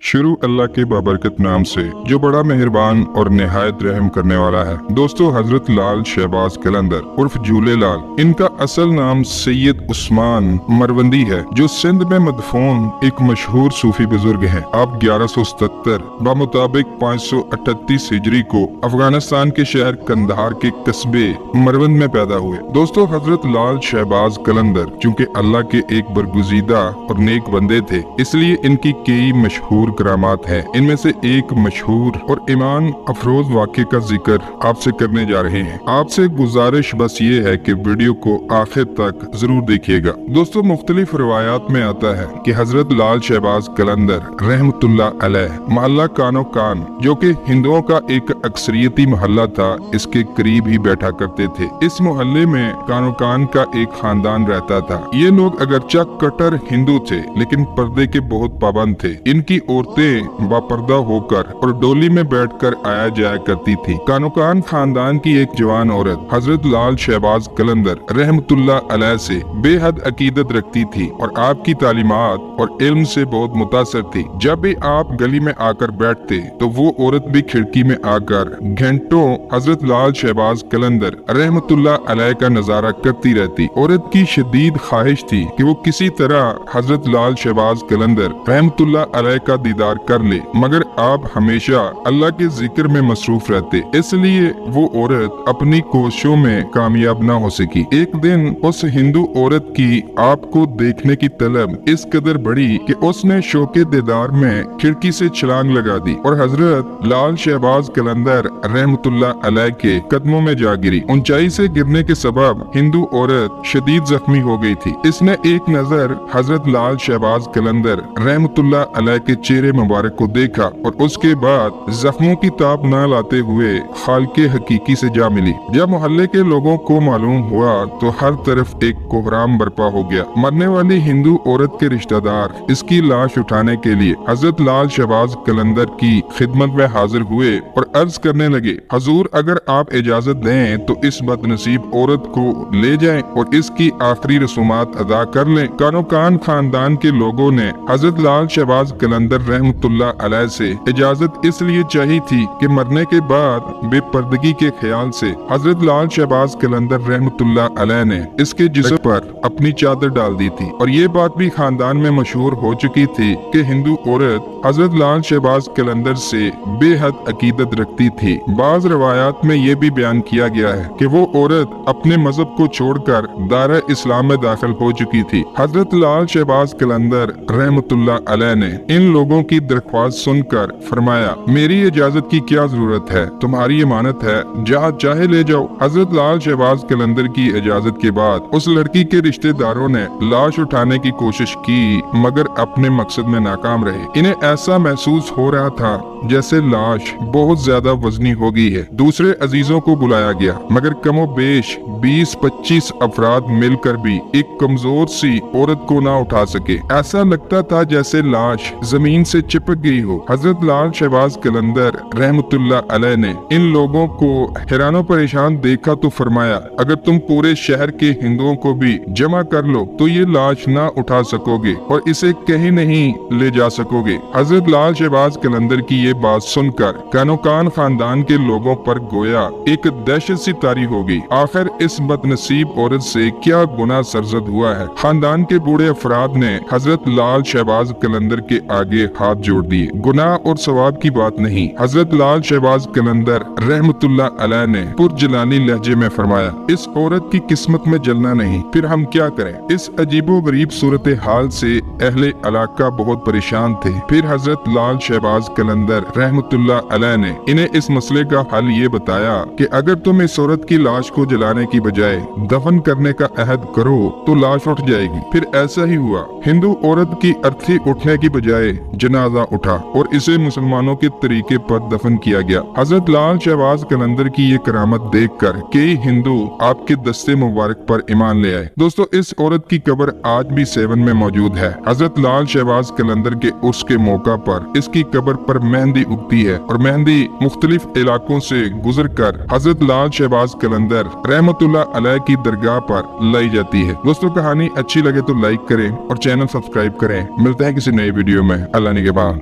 शुरू अल्लाह के बाबरकत नाम से जो बड़ा मेहरबान और निहायत रहम करने वाला है। दोस्तों, हजरत लाल शहबाज कलंदर उर्फ झूले लाल, इनका असल नाम सैयद उस्मान मरवंदी है, जो सिंध में मदफून एक मशहूर सूफी बुजुर्ग हैं। आप 1177 बामुताबिक 538 हिजरी को अफगानिस्तान के शहर कंधार के कस्बे मरवंद में पैदा हुए। दोस्तों, हजरत लाल शहबाज कलंदर चूँकि अल्लाह के एक बरगुजीदा और नेक बंदे थे, इसलिए इनकी कई मशहूर करामात हैं। इनमें से एक मशहूर और ईमान अफरोज वाक़े का जिक्र आपसे करने जा रहे हैं। आपसे गुजारिश बस ये है कि वीडियो को आखिर तक जरूर देखिएगा। दोस्तों, मुख्तलिफ रवायात में आता है कि हजरत लाल शहबाज कलंदर रहमतुल्लाह अलैह मोहल्ला कानो कान, जो कि हिंदुओं का एक अक्सरियती मोहल्ला था, इसके करीब ही बैठा करते थे। इस मोहल्ले में कानो कान का एक खानदान रहता था। ये लोग अगरचा कट्टर हिंदू थे, लेकिन पर्दे के बहुत पाबंद थे। इनकी औरतें बापर्दा होकर और डोली में बैठकर आया जाया करती थी। कानोकान खानदान की एक जवान औरत हजरत लाल शहबाज कलंदर रहमतुल्लाह अलैह से बेहद अकीदत रखती थी और आपकी तालीमात और इल्म से बहुत मुतासर थी। जब भी आप गली में आकर बैठते तो वो औरत भी खिड़की में आकर घंटों हजरत लाल शहबाज कलंदर रहमतुल्लाह अलैह का नजारा करती रहती। औरत की शदीद ख्वाहिश थी कि वो किसी तरह हजरत लाल शहबाज कलंदर रहमतुल्लाह अलैह का दीदार कर ले, मगर आप हमेशा अल्लाह के जिक्र में मसरूफ रहते, इसलिए वो औरत अपनी कोशिशों में कामयाब न हो सकी। एक दिन उस हिंदू औरत की आपको देखने की तलब इस कदर बढ़ी कि उसने शौके दीदार में खिड़की से छलांग लगा दी और हजरत लाल शहबाज कलंदर रहमतुल्लाह अलैह के कदमों में जा गिरी। ऊंचाई से गिरने के सबब हिंदू औरत शदीद जख्मी हो गई थी। इसने एक नजर हजरत लाल शहबाज कलंदर रहमतुल्लाह अलैह के चेहरे मुबारक को देखा और उसके बाद जख्मों की ताप न लाते हुए खालके हकीकी से जा मिली। जब मोहल्ले के लोगों को मालूम हुआ तो हर तरफ एक कोहराम बर्पा हो गया। मरने वाली हिंदू औरत के रिश्तेदार इसकी लाश उठाने के लिए हजरत लाल शहबाज कलंदर की खिदमत में हाजिर हुए और अर्ज करने लगे, हजूर, अगर आप इजाजत दें तो इस बदनसीब औरत को ले जाएं और इसकी आखिरी रसूमात अदा कर लें। कानोकान खानदान के लोगों ने हजरत लाल शहबाज कलंदर रहमतुल्लाह अलैह से इजाजत इसलिए चाहिए थी कि मरने के बाद बेपर्दगी के ख्याल से हजरत लाल शहबाज कलंदर रहमतुल्लाह अलैह ने इसके जिस्म पर अपनी चादर डाल दी थी। और ये बात भी खानदान में मशहूर हो चुकी थी कि हिंदू औरत हजरत लाल शहबाज कलंदर से बेहद अकीदत रखती थी। बाज रवायात में ये भी बयान किया गया है कि वो औरत अपने मजहब को छोड़कर दायरा इस्लाम में दाखिल हो चुकी थी। हजरत लाल शहबाज कलंदर रहमतुल्लाह अलैह ने इन लोगों की दरख्वास्त सुनकर फरमाया, मेरी इजाजत की क्या जरूरत है, तुम्हारी इमानत है, जहाँ चाहे ले जाओ। हजरत लाल शहबाज कलंदर की इजाजत के बाद उस लड़की के रिश्तेदारों ने लाश उठाने की कोशिश की, मगर अपने मकसद में नाकाम रहे। इन्हें ऐसा महसूस हो रहा था जैसे लाश बहुत ज्यादा वजनी हो गई है। दूसरे अजीजों को बुलाया गया, मगर कमो बेश 20-25 अफराद मिलकर भी एक कमजोर सी औरत को ना उठा सके। ऐसा लगता था जैसे लाश जमीन से चिपक गई हो। हजरत लाल शहबाज कलंदर रहमतुल्लाह अलैह ने इन लोगों को हैरानो परेशान देखा तो फरमाया, अगर तुम पूरे शहर के हिंदुओं को भी जमा कर लो तो ये लाश ना उठा सकोगे और इसे कहीं नहीं ले जा सकोगे। हजरत लाल शहबाज कलंदर की ये बात सुनकर कानोकान खानदान के लोगों पर गोया एक दहशत सी तारी हो गई। आखिर इस बदनसीब औरत से क्या गुनाह सरजद हुआ है? खानदान के बूढ़े अफराद ने हजरत लाल शहबाज कलंदर के आगे हाथ जोड़ दिए। गुनाह और सवाब की बात नहीं, हजरत लाल शहबाज कलंदर रहमतुल्लाह अलैह ने पुरजलानी लहजे में फरमाया, इस औरत की किस्मत में जलना नहीं, फिर हम क्या करें? इस अजीबो गरीब सूरत हाल से अहले इलाका बहुत परेशान थे। फिर हजरत लाल शहबाज कलंदर रहमतुल्लाह अलैह ने इन्हें इस मसले का हल ये बताया कि अगर तुम इस औरत की लाश को जलाने की बजाय दफन करने का अहद करो तो लाश उठ जाएगी। फिर ऐसा ही हुआ। हिंदू औरत की अर्थी उठने की बजाय जनाजा उठा और इसे मुसलमानों के तरीके पर दफन किया गया। हजरत लाल शहबाज कलंदर की ये करामत देखकर कई हिंदू आपके दस्ते मुबारक पर ईमान ले आए। दोस्तों, इस औरत की कब्र आज भी सेवन में मौजूद है। हजरत लाल शहबाज कलंदर के उर्स के मौका पर इसकी कब्र पर मेहंदी उगती है और मेहंदी मुख्तलिफ इलाकों से गुजर कर हजरत लाल शहबाज कलंदर रहमतुल्लाह अलैह की दरगाह पर लाई जाती है। दोस्तों, कहानी अच्छी लगे तो लाइक करें और चैनल सब्सक्राइब करें। मिलते हैं किसी नई वीडियो में। अल्लाह निगहबान।